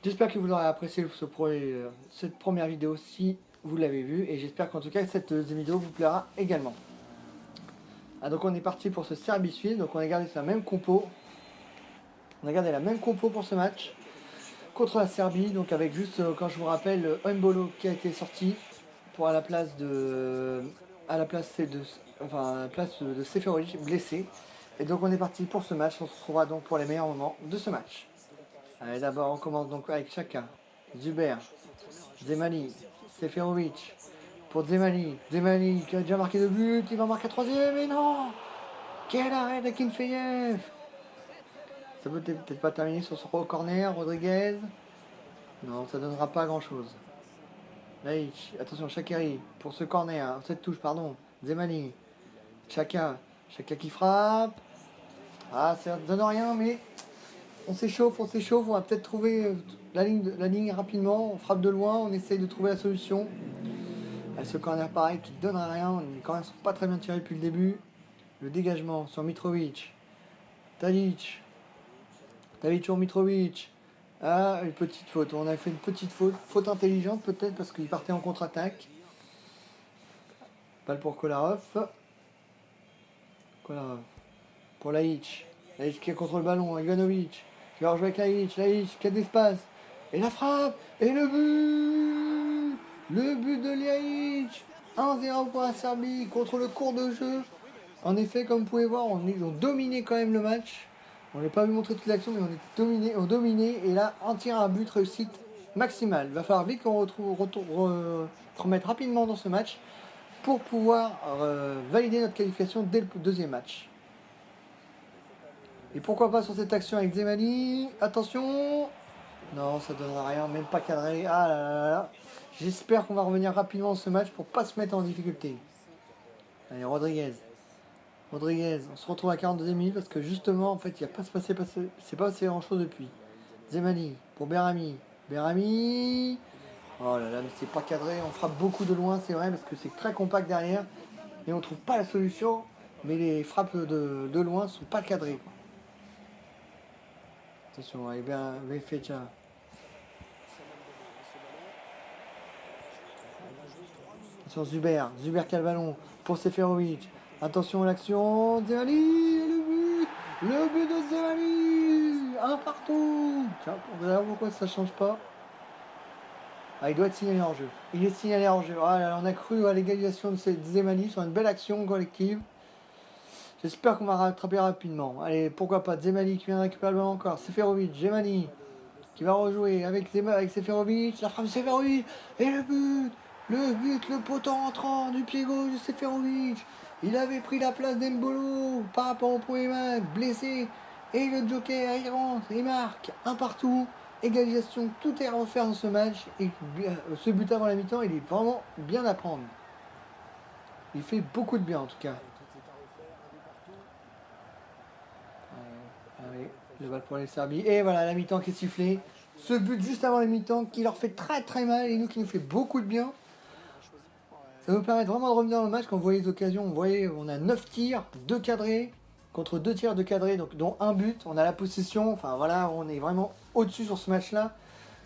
J'espère que vous aurez apprécié cette première vidéo si vous l'avez vue. Et j'espère qu'en tout cas cette deuxième vidéo vous plaira également. Ah, donc on est parti pour ce Serbie-Suisse. Donc on a gardé la même compo. On a gardé la même compo pour ce match contre la Serbie. Donc avec juste, quand je vous rappelle, Mbolo qui a été sorti pour à la place de Seferovic blessé. Et donc on est parti pour ce match. On se retrouvera donc pour les meilleurs moments de ce match. Allez, d'abord on commence donc avec chacun. Zuber, Zemani, Seferovic. Pour Zemani, Zemani qui a déjà marqué 2 buts, il va marquer 3e, mais non. Quel arrêt d'Akinfeyev. Ça peut peut-être pas terminer sur ce corner, Rodriguez. Non, ça donnera pas grand chose. Laïch, attention, Shaqiri, pour ce corner, cette touche, pardon. Zemani, Chaka qui frappe. Ah, ça ne donne rien, mais on s'échauffe, on va peut-être trouver la ligne rapidement, on frappe de loin, on essaye de trouver la solution. Ce corner pareil qui donne à rien, les corners sont pas très bien tirés depuis le début. Le dégagement sur Mitrovic. Tadic sur Mitrovic. Ah, une petite faute. On a fait une petite faute. Faute intelligente peut-être parce qu'il partait en contre-attaque. Balle pour Kolarov. Pour Laïc. Laïc qui est contre le ballon. Ivanovic. Qui va rejouer avec Laïc. Laïc qui a d'espace. Et la frappe. Et le but. Le but de Laïc. 1-0 pour la Serbie contre le cours de jeu. En effet, comme vous pouvez voir, ils ont dominé quand même le match. On n'a pas vu montrer toute l'action, mais on dominé. Et là, un tir à but réussite maximale. Il va falloir vite qu'on se remette rapidement dans ce match pour pouvoir valider notre qualification dès le deuxième match. Et pourquoi pas sur cette action avec Zemani. Attention. Non, ça ne donnera rien, même pas cadré. Ah là là là. J'espère qu'on va revenir rapidement dans ce match pour pas se mettre en difficulté. Allez, Rodriguez, on se retrouve à 42e minute parce que justement, en fait, il n'y a pas c'est pas passé grand chose depuis. Zemani pour Berami. Berami. Oh là là, mais c'est pas cadré. On frappe beaucoup de loin, c'est vrai, parce que c'est très compact derrière. Et on trouve pas la solution. Mais les frappes de loin sont pas cadrées. Quoi. Attention, allez bien, Fecha. Attention, Zuber qui a le ballon pour Seferovic. Attention, l'action. Zemani, le but de Zemani. Un partout. Tiens, on va voir pourquoi ça change pas. Ah, il doit être signalé en jeu. Il est signalé en jeu. Ah, là, on a cru à l'égalisation de Zemani sur une belle action collective. J'espère qu'on va rattraper rapidement. Allez, pourquoi pas. Zemani qui vient récupérer le ballon encore. Seferovic, Zemani qui va rejouer avec Seferovic. La frappe de Seferovic. Et le but. Le poteau entrant du pied gauche de Seferovic. Il avait pris la place d'Embolo par rapport au premier match, blessé. Et le Joker, il rentre, il marque. Un partout. Égalisation, tout est à refaire dans ce match. Et ce but avant la mi-temps, il est vraiment bien à prendre. Il fait beaucoup de bien en tout cas. Allez, le bal pour les Serbies. Et voilà, la mi-temps qui est sifflée. Ce but juste avant la mi-temps qui leur fait très très mal et nous qui nous fait beaucoup de bien. Ça nous permet vraiment de revenir dans le match. Quand vous voyez les occasions, on a 9 tirs, 2 cadrés, contre 2 tirs de cadrés, donc dont un but. On a la possession, enfin voilà, on est vraiment au-dessus sur ce match-là.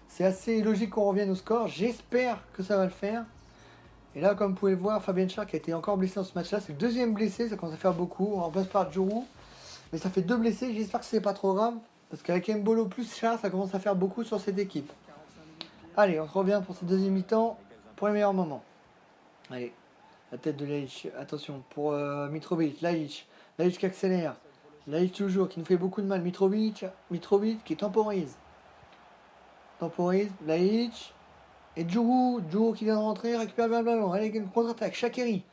C'est assez logique qu'on revienne au score. J'espère que ça va le faire. Et là, comme vous pouvez le voir, Fabien Char qui a été encore blessé dans ce match-là. C'est le deuxième blessé, ça commence à faire beaucoup. On remplace par Djourou. Mais ça fait 2 blessés, j'espère que c'est pas trop grave. Parce qu'avec Mbolo plus Char, ça commence à faire beaucoup sur cette équipe. Allez, on se revient pour cette deuxième mi-temps, pour les meilleurs moments. Allez, la tête de Laïc, attention, pour Mitrovic, Laïc qui accélère, Laïc toujours, qui nous fait beaucoup de mal, Mitrovic qui temporise, Laïc, et Djourou qui vient de rentrer, récupère le ballon, allez, contre-attaque, Shaqiri,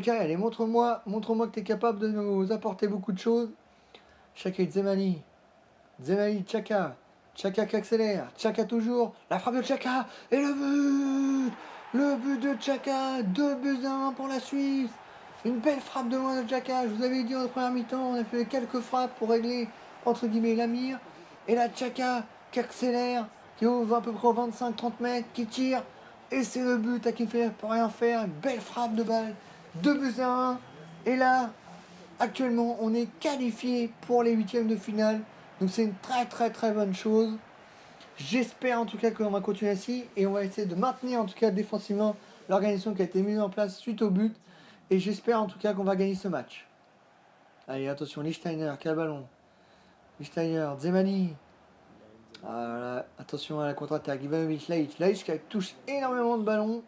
allez, montre-moi que tu es capable de nous apporter beaucoup de choses, Shaqiri, Zemani, Chaka qui accélère, Chaka toujours, la frappe de Chaka, et le but de Chaka, 2 buts à 1 pour la Suisse. Une belle frappe de loin de Chaka. Je vous avais dit en première mi-temps, on a fait quelques frappes pour régler, entre guillemets, la mire. Et là, Chaka qui accélère, qui ouvre à peu près 25-30 mètres, qui tire. Et c'est le but à qui fait pour rien faire. Une belle frappe de balle. 2 buts à 1. Et là, actuellement, on est qualifié pour les huitièmes de finale. Donc c'est une très très très bonne chose. J'espère en tout cas qu'on va continuer ainsi et on va essayer de maintenir en tout cas défensivement l'organisation qui a été mise en place suite au but. Et j'espère en tout cas qu'on va gagner ce match. Allez, attention, Lichtsteiner, quel ballon. Lichtsteiner, Zemani. Voilà, attention à la contre-attaque. Ivanovic, Laic qui touche énormément de ballons.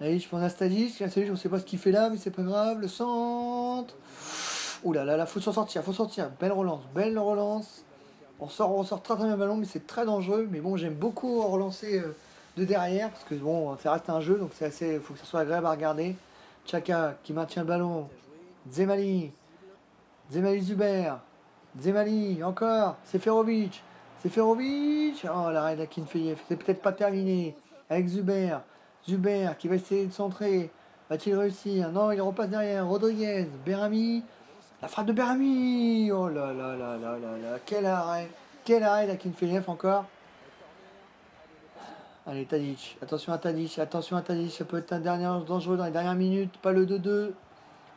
Laic pour Nastasic. Nastasic, on ne sait pas ce qu'il fait là, mais c'est pas grave. Le centre. Ouh là là, faut s'en sortir, faut sortir. Belle relance. On sort très très bien le ballon, mais c'est très dangereux. Mais bon, j'aime beaucoup relancer de derrière, parce que bon, ça reste un jeu, donc c'est assez, faut que ça soit agréable à regarder. Chaka qui maintient le ballon. Zemali Zuber. Zemali, encore. Seferovic. Oh, l'arrêt d'Akinfeyev. C'est peut-être pas terminé. Avec Zuber. Zuber qui va essayer de centrer. Va-t-il réussir? Non, il repasse derrière. Rodriguez. Berami. La frappe de Berami. Oh là là là là là là. Quel arrêt. Quel arrêt d'Akinfeyev encore. Allez, Tadic. Attention à Tadic. Ça peut être un dernier dangereux dans les dernières minutes. Pas le 2-2.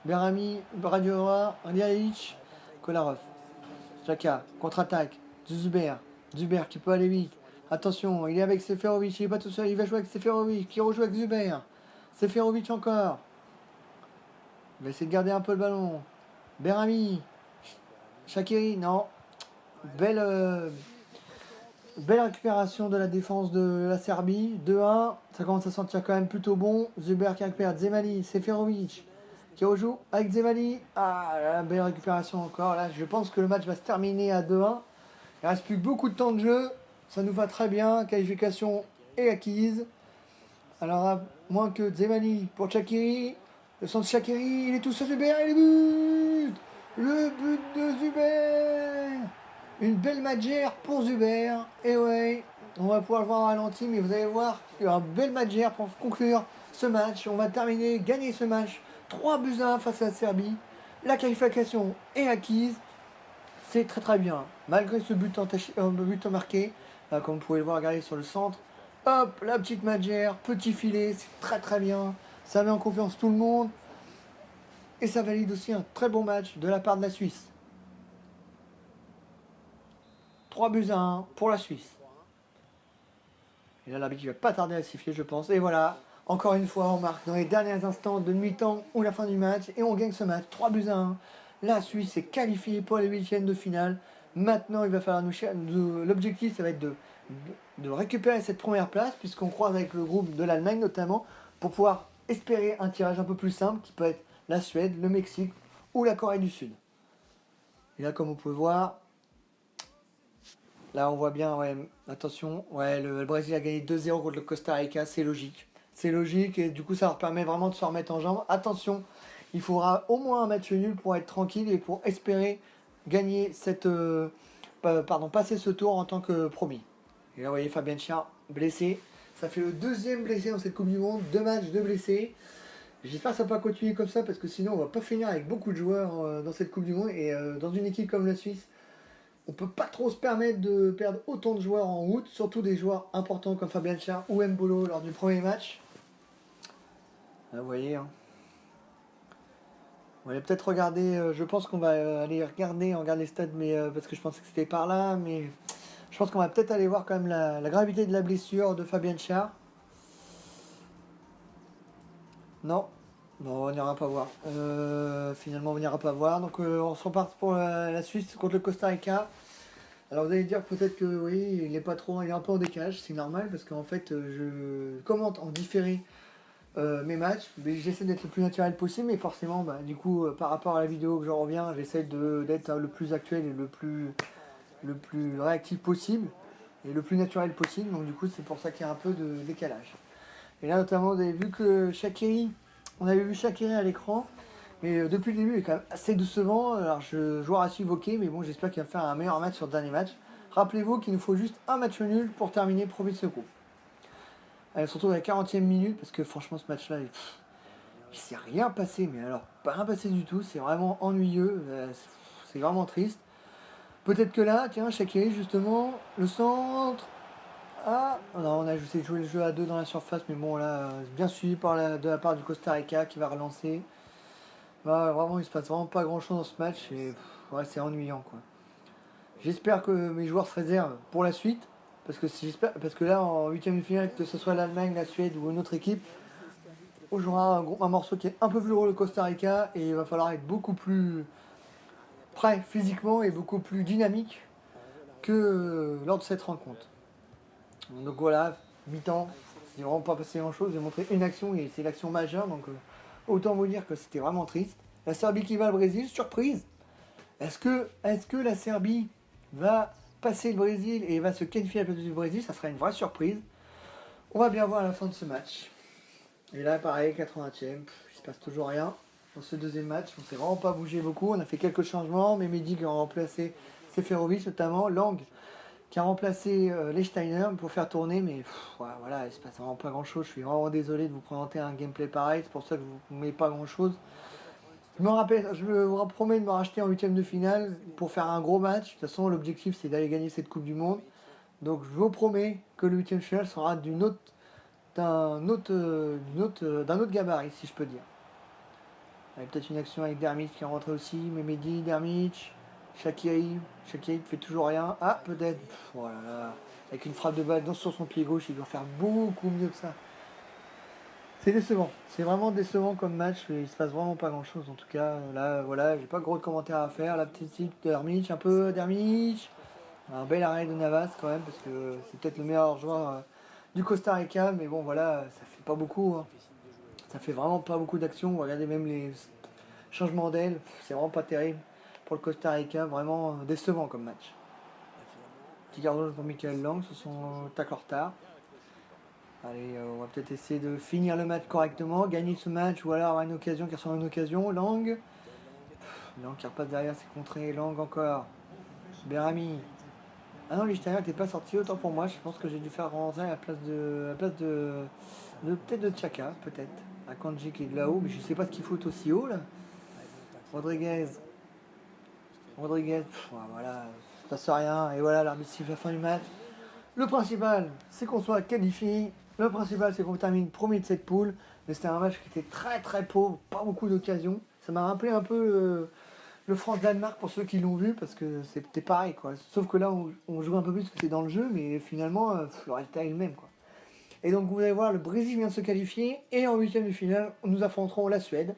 Berami. Radiora. Lialic. Kolarov. Chaka, contre-attaque, Zuber qui peut aller vite. Attention, il est avec Seferovic, il n'est pas tout seul, il va jouer avec Seferovic, qui rejoue avec Zuber. Seferovic encore. Il va essayer de garder un peu le ballon. Berami. Shaqiri, non. Belle récupération de la défense de la Serbie. 2-1, ça commence à sentir quand même plutôt bon. Zuber qui récupère Zemali, Seferovic qui rejoue avec Zemali. Ah, la belle récupération encore. Là, je pense que le match va se terminer à 2-1. Il ne reste plus beaucoup de temps de jeu. Ça nous va très bien. Qualification est acquise. Alors, à moins que Zemali pour Shaqiri. Le centre de Shaqiri, il est tout seul, Zuber et le but de Zuber. Une belle matchère pour Zuber. Et ouais, on va pouvoir le voir au ralenti, mais vous allez voir, il y aura une belle matchère pour conclure ce match. On va gagner ce match. 3-1 face à la Serbie. La qualification est acquise. C'est très très bien. Malgré ce but marqué, là, comme vous pouvez le voir, regardez sur le centre. Hop, la petite magère, petit filet, c'est très très bien. Ça met en confiance tout le monde. Et ça valide aussi un très bon match de la part de la Suisse. 3-1 pour la Suisse. Et là, l'arbitre ne va pas tarder à siffler, je pense. Et voilà, encore une fois, on marque dans les derniers instants de mi-temps ou la fin du match. Et on gagne ce match 3-1. La Suisse est qualifiée pour les huitièmes de finale. Maintenant, il va falloir l'objectif, ça va être de récupérer cette première place, puisqu'on croise avec le groupe de l'Allemagne notamment, pour pouvoir espérer un tirage un peu plus simple, qui peut être la Suède, le Mexique ou la Corée du Sud. Et là, comme vous pouvez voir, là on voit bien, ouais, attention, ouais, le Brésil a gagné 2-0 contre le Costa Rica, c'est logique. C'est logique et du coup ça leur permet vraiment de se remettre en jambes. Attention, il faudra au moins un match nul pour être tranquille et pour espérer gagner passer ce tour en tant que promis. Et là vous voyez Fabien Char blessé. Ça fait le deuxième blessé dans cette Coupe du Monde, 2 matchs, 2 blessés. J'espère que ça ne va pas continuer comme ça parce que sinon on va pas finir avec beaucoup de joueurs dans cette Coupe du Monde et dans une équipe comme la Suisse. On ne peut pas trop se permettre de perdre autant de joueurs en route, surtout des joueurs importants comme Fabien Char ou Mbolo lors du premier match. Là, vous voyez, hein. On va peut-être regarder, je pense qu'on va aller regarder les stades, mais parce que je pensais que c'était par là, mais je pense qu'on va peut-être aller voir quand même la gravité de la blessure de Fabien Char. Non, on n'ira pas voir. Finalement, on n'ira pas voir. Donc, on se repart pour la Suisse contre le Costa Rica. Alors, vous allez dire peut-être que oui, il est un peu en décalage. C'est normal parce qu'en fait, je commente en différé mes matchs. Mais j'essaie d'être le plus naturel possible. Mais forcément, du coup, par rapport à la vidéo que je reviens, j'essaie d'être le plus actuel et le plus réactif possible. Et le plus naturel possible. Donc, du coup, c'est pour ça qu'il y a un peu de décalage. Et là, notamment, vous avez vu que Shaqiri, on avait vu Shaqiri à l'écran, mais depuis le début, il est quand même assez décevant. Alors, joueur à suivre, ok, mais bon, j'espère qu'il va faire un meilleur match sur le dernier match. Rappelez-vous qu'il nous faut juste un match nul pour terminer premier de ce groupe. Allez, on se retrouve à la 40e minute, parce que franchement, ce match-là, il s'est rien passé, mais alors, pas rien passé du tout. C'est vraiment ennuyeux, c'est vraiment triste. Peut-être que là, tiens, Shaqiri, justement, le centre. Ah, non, on a essayé de jouer le jeu à 2 dans la surface, mais bon, là, bien suivi de la part du Costa Rica qui va relancer. Vraiment, il se passe vraiment pas grand-chose dans ce match et ouais, c'est ennuyant, quoi. J'espère que mes joueurs se réservent pour la suite, parce que là, en huitième de finale, que ce soit l'Allemagne, la Suède ou une autre équipe, on jouera un morceau qui est un peu plus lourd, le Costa Rica, et il va falloir être beaucoup plus prêt physiquement et beaucoup plus dynamique que lors de cette rencontre. Donc voilà, mi-temps, il n'est vraiment pas passé grand-chose. J'ai montré une action et c'est l'action majeure, donc autant vous dire que c'était vraiment triste. La Serbie qui va au Brésil, surprise. Est-ce que la Serbie va passer le Brésil et va se qualifier à la place du Brésil? Ça sera une vraie surprise. On va bien voir à la fin de ce match. Et là, pareil, 80e, il se passe toujours rien. Dans ce deuxième match, on ne s'est vraiment pas bougé beaucoup. On a fait quelques changements. Mehmedi qui a remplacé Seferovic, notamment. Lang qui a remplacé Lechsteiner pour faire tourner. Mais voilà, il ne se passe vraiment pas grand-chose. Je suis vraiment désolé de vous présenter un gameplay pareil. C'est pour ça que je ne vous mets pas grand-chose. Je vous promets de me racheter en huitième de finale pour faire un gros match. De toute façon, l'objectif, c'est d'aller gagner cette Coupe du Monde. Donc, je vous promets que le huitième de finale sera d'un autre gabarit, si je peux dire. Il y a peut-être une action avec Dermich qui est rentré aussi. Mehmedi, Dermich, Shaqiri. Shaqiri ne fait toujours rien. Ah, peut-être. Voilà, avec une frappe de balle sur son pied gauche, il doit faire beaucoup mieux que ça. C'est décevant. C'est vraiment décevant comme match. Il se passe vraiment pas grand-chose. En tout cas, là, voilà, j'ai pas gros de commentaires à faire. La petite de Dermich, un peu Dermich. Un bel arrêt de Navas quand même, parce que c'est peut-être le meilleur joueur du Costa Rica. Mais bon, voilà, ça fait pas beaucoup. Hein. Ça fait vraiment pas beaucoup d'actions. Regardez même les changements d'aile. C'est vraiment pas terrible pour le Costa Rica. Vraiment décevant comme match. Petit gardon pour Michael Lang. Ce sont tacle en retard. Allez, on va peut-être essayer de finir le match correctement. Gagner ce match ou alors avoir une occasion qui ressemble à une occasion. Lang. Lang qui repasse derrière, c'est contré. Lang encore. Berami. Ah non, Lichtsteiner n'était pas sorti, autant pour moi. Je pense que j'ai dû faire rentrer à la place de peut-être de Tchaka, peut-être. Akanji qui est de là-haut, mais je sais pas ce qu'il fout aussi haut là. Rodriguez, voilà, ça sert à rien. Et voilà, l'arbitre siffle la fin du match. Le principal, c'est qu'on soit qualifié. Le principal, c'est qu'on termine premier de cette poule. Mais c'était un match qui était très très pauvre, pas beaucoup d'occasions. Ça m'a rappelé un peu le France-Danemark pour ceux qui l'ont vu, parce que c'était pareil, quoi. Sauf que là, on joue un peu plus parce que c'est dans le jeu, mais finalement, le résultat est le même, quoi. Et donc, vous allez voir, le Brésil vient de se qualifier, et en huitième de finale, nous affronterons la Suède,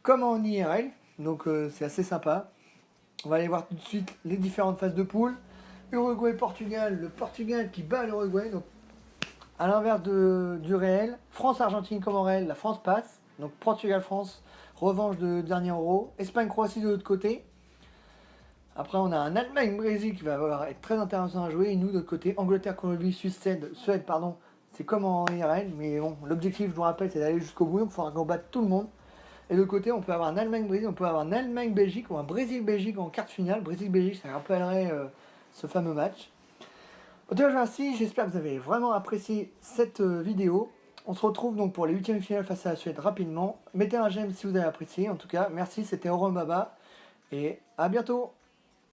comme en IRL, donc c'est assez sympa. On va aller voir tout de suite les différentes phases de poule. Uruguay-Portugal, le Portugal qui bat l'Uruguay, donc à l'inverse du réel. France-Argentine comme en réel, la France passe, donc Portugal-France, revanche de dernier euro. Espagne-Croatie de l'autre côté. Après, on a un Allemagne-Brésil qui va être très intéressant à jouer. Et nous, de l'autre côté, Angleterre-Colombie, Suède, pardon. C'est comme en IRL. Mais bon, l'objectif, je vous rappelle, c'est d'aller jusqu'au bout. Il faudra qu'on batte tout le monde. Et de l'autre côté, on peut avoir un Allemagne-Brésil, on peut avoir un Allemagne-Belgique ou un Brésil-Belgique en quart de finale. Brésil-Belgique, ça rappellerait ce fameux match. En tout cas, ainsi, j'espère que vous avez vraiment apprécié cette vidéo. On se retrouve donc pour les huitièmes de finale face à la Suède rapidement. Mettez un j'aime si vous avez apprécié. En tout cas, merci, c'était Oron Baba. Et à bientôt.